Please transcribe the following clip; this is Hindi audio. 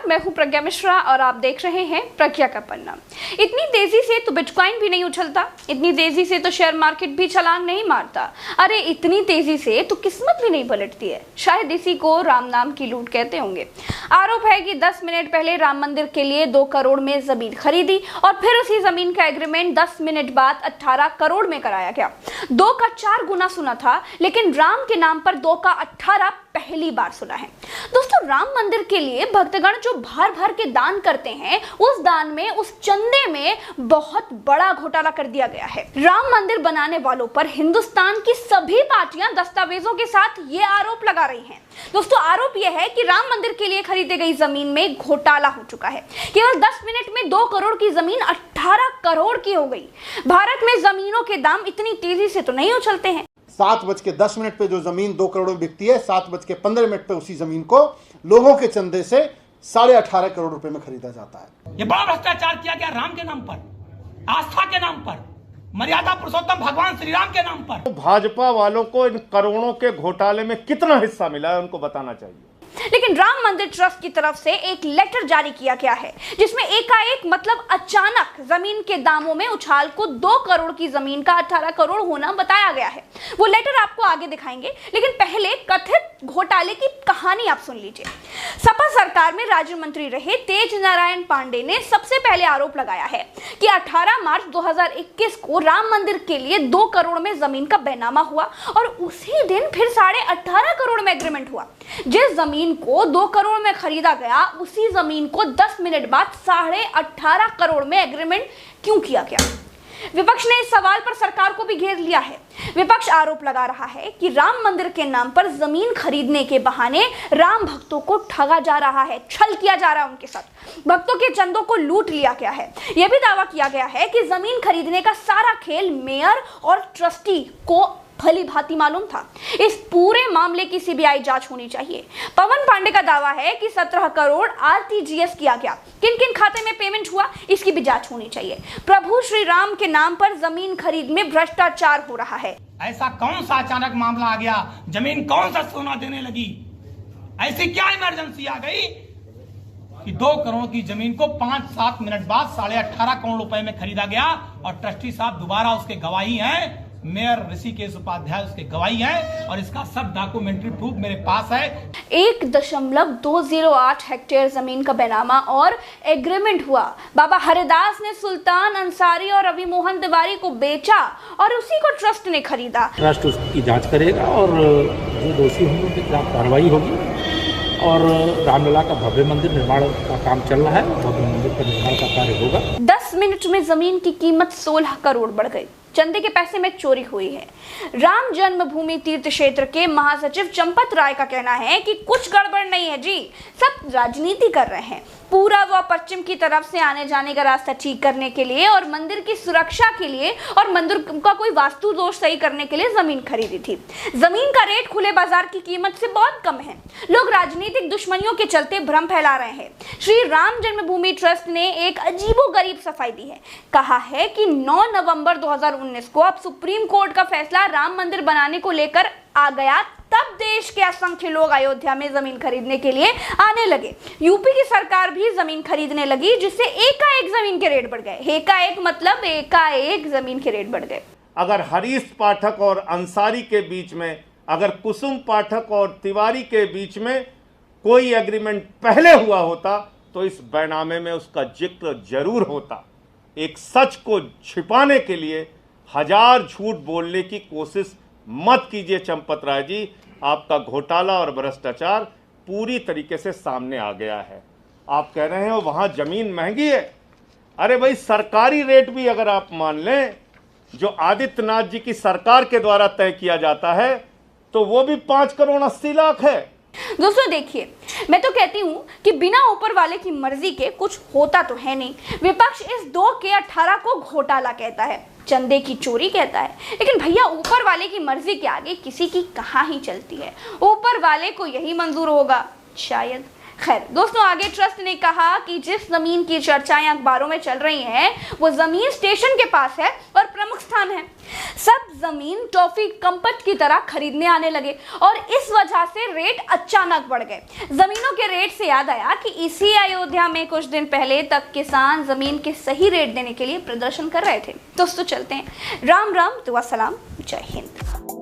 मैं हूं प्रज्ञा मिश्रा और आप देख रहे हैं प्रज्ञा का पन्ना। इतनी तेजी से तो बिटकॉइन भी नहीं उछलता, इतनी तेजी से तो शेयर मार्केट भी छलांग नहीं मारता। अरे इतनी तेजी से तो किस्मत भी नहीं पलटती है। शायद इसी को राम नाम की लूट कहते होंगे। आरोप है कि 10 मिनट पहले राम मंदिर के लिए 2 करोड़ में जमीन खरीदी और फिर उसी जमीन का एग्रीमेंट 10 मिनट बाद 18 करोड़ में कराया गया। 2 का 4 गुना सुना था, लेकिन राम के नाम पर 2 का 18 पहली बार सुना है। दोस्तों, राम मंदिर के लिए भक्तगण जो भर भर के दान करते हैं, उस दान में, उस चंदे में बहुत बड़ा घोटाला कर दिया गया है। राम मंदिर बनाने वालों पर हिंदुस्तान की सभी पार्टियां दस्तावेजों के साथ ये आरोप लगा रही हैं। दोस्तों, आरोप यह है कि राम मंदिर के लिए खरीदी गई जमीन में घोटाला हो चुका है। केवल 10 मिनट में 2 करोड़ की जमीन 18 करोड़ की हो गई। भारत में जमीनों के दाम इतनी तेजी से तो नहीं उछलते हैं। 7:10 पे जो जमीन 2 करोड़ में बिकती है, 7:15 पे उसी जमीन को लोगों के चंदे से 18.5 करोड़ रुपए में खरीदा जाता है। ये बड़ा भ्रष्टाचार किया गया राम के नाम पर, आस्था के नाम पर, मर्यादा पुरुषोत्तम भगवान श्री राम के नाम पर। तो भाजपा वालों को इन करोड़ों के घोटाले में कितना हिस्सा मिला है उनको बताना चाहिए। लेकिन राम मंदिर ट्रस्ट की तरफ से एक लेटर जारी किया गया है, जिसमें एकाएक मतलब अचानक जमीन के दामों में उछाल को 2 करोड़ की जमीन का 18 करोड़ होना बताया गया है। वो लेटर आपको आगे दिखाएंगे, लेकिन पहले कथित घोटाले की कहानी आप सुन लीजिए। सपा सरकार में राज्य मंत्री रहे तेज नारायण पांडे ने सबसे पहले आरोप लगाया है कि 18 मार्च 2021 को राम मंदिर के लिए 2 करोड़ में जमीन का बैनामा हुआ और उसी दिन फिर 18.5 करोड़ में एग्रीमेंट हुआ। जिस जमीन को 2 करोड़ में खरीदा गया, उसी जमीन को 10 मिनट बाद 18.5 करोड़ में एग्रीमेंट क्यों किया गया? विपक्ष ने इस सवाल पर सरकार को भी घेर लिया है। विपक्ष आरोप लगा रहा है कि राम मंदिर के नाम पर जमीन खरीदने के बहाने राम भक्तों को ठगा जा रहा है, छल किया जा रहा है उनके साथ। भक्तों के चंदों को लूट लिया गया है। यह भी दावा किया गया है कि जमीन खरीदने का सारा खेल मेयर और ट्रस्टी को भली भांति मालूम था। इस पूरे मामले की सीबीआई जांच होनी चाहिए। पवन पांडे का दावा है कि 17 करोड़ आरटीजीएस किया गया। किन किन खाते में पेमेंट हुआ, इसकी भी जांच होनी चाहिए। प्रभु श्री राम के नाम पर जमीन खरीद में भ्रष्टाचार हो रहा है। ऐसा कौन सा अचानक मामला आ गया? जमीन कौन सा सोना देने लगी? ऐसी क्या इमरजेंसी आ गई कि 2 करोड़ की जमीन को 5-7 मिनट बाद 18.5 करोड़ रुपए में खरीदा गया? और ट्रस्टी साहब दोबारा उसके गवाही हैं, मेयर ऋषिकेश उपाध्याय उसके गवाही हैं, और इसका सब डॉक्यूमेंट्री प्रूफ मेरे पास है। 1.208 हेक्टेयर जमीन का बैनामा और एग्रीमेंट हुआ। बाबा हरिदास ने सुल्तान अंसारी और रवि मोहन तिवारी को बेचा और उसी को ट्रस्ट ने खरीदा। ट्रस्ट उसकी जांच करेगा और जो दोषी होंगे उनके खिलाफ कार्रवाई होगी। और रामलला का भव्य मंदिर निर्माण का काम चल रहा है, भव्य मंदिर का निर्माण का कार्य होगा। 10 मिनट में जमीन की कीमत 16 करोड़ बढ़ गई। चंदे के पैसे में चोरी हुई है। राम जन्मभूमि तीर्थ क्षेत्र के महासचिव चंपत राय का कहना है कि कुछ गड़बड़ नहीं है जी, सब राजनीति कर रहे हैं। पूरब व पश्चिम की तरफ से आने जाने का रास्ता ठीक करने के लिए और मंदिर की सुरक्षा के लिए और मंदिर का कोई वास्तु दोष सही करने के लिए जमीन खरीदी थी। जमीन का रेट खुले बाजार की कीमत से बहुत कम है। लोग राजनीतिक दुश्मनियों के चलते भ्रम फैला रहे हैं। श्री राम जन्मभूमि ट्रस्ट ने एक अजीबोगरीब सफाई दी है। कहा है कि 9 नवंबर 2019 को अब सुप्रीम कोर्ट का फैसला राम मंदिर बनाने को लेकर आ गया, तब देश के असंख्य लोग अयोध्या में जमीन खरीदने के लिए आने लगे। यूपी की सरकार भी जमीन खरीदने लगी, जिससे एकाएक जमीन के रेट बढ़ गए। एकाएक मतलब एकाएक जमीन के रेट बढ़ गए। अगर हरीश पाठक और अंसारी के बीच में, अगर कुसुम पाठक और तिवारी के बीच में कोई एग्रीमेंट पहले हुआ होता तो इस बैनामे में उसका जिक्र जरूर होता। एक सच को छिपाने के लिए 1000 झूठ बोलने की कोशिश मत कीजिए चंपत राय जी। आपका घोटाला और भ्रष्टाचार पूरी तरीके से सामने आ गया है। आप कह रहे हो वहां जमीन महंगी है। अरे भाई, सरकारी रेट भी अगर आप मान लें जो आदित्यनाथ जी की सरकार के द्वारा तय किया जाता है, तो वो भी 5 करोड़ 80 लाख है। दोस्तों देखिए, मैं तो कहती हूं कि बिना ऊपर वाले की मर्जी के कुछ होता तो है नहीं। विपक्ष इस 2 के 18 को घोटाला कहता है, चंदे की चोरी कहता है, लेकिन भैया ऊपर वाले की मर्जी के आगे किसी की कहाँ ही चलती है। ऊपर वाले को यही मंजूर होगा शायद। खैर दोस्तों, आगे ट्रस्ट ने कहा कि जिस जमीन की चर्चाएं अखबारों में चल रही हैं वो जमीन स्टेशन के पास है और प्रमुख स्थान है। सब जमीन टॉफी कंपट की तरह खरीदने आने लगे और इस वजह से रेट अचानक बढ़ गए। जमीनों के रेट से याद आया कि इसी अयोध्या में कुछ दिन पहले तक किसान जमीन के सही रेट देने के लिए प्रदर्शन कर रहे थे। दोस्तों चलते हैं। राम राम, दुआ सलाम, जय हिंद।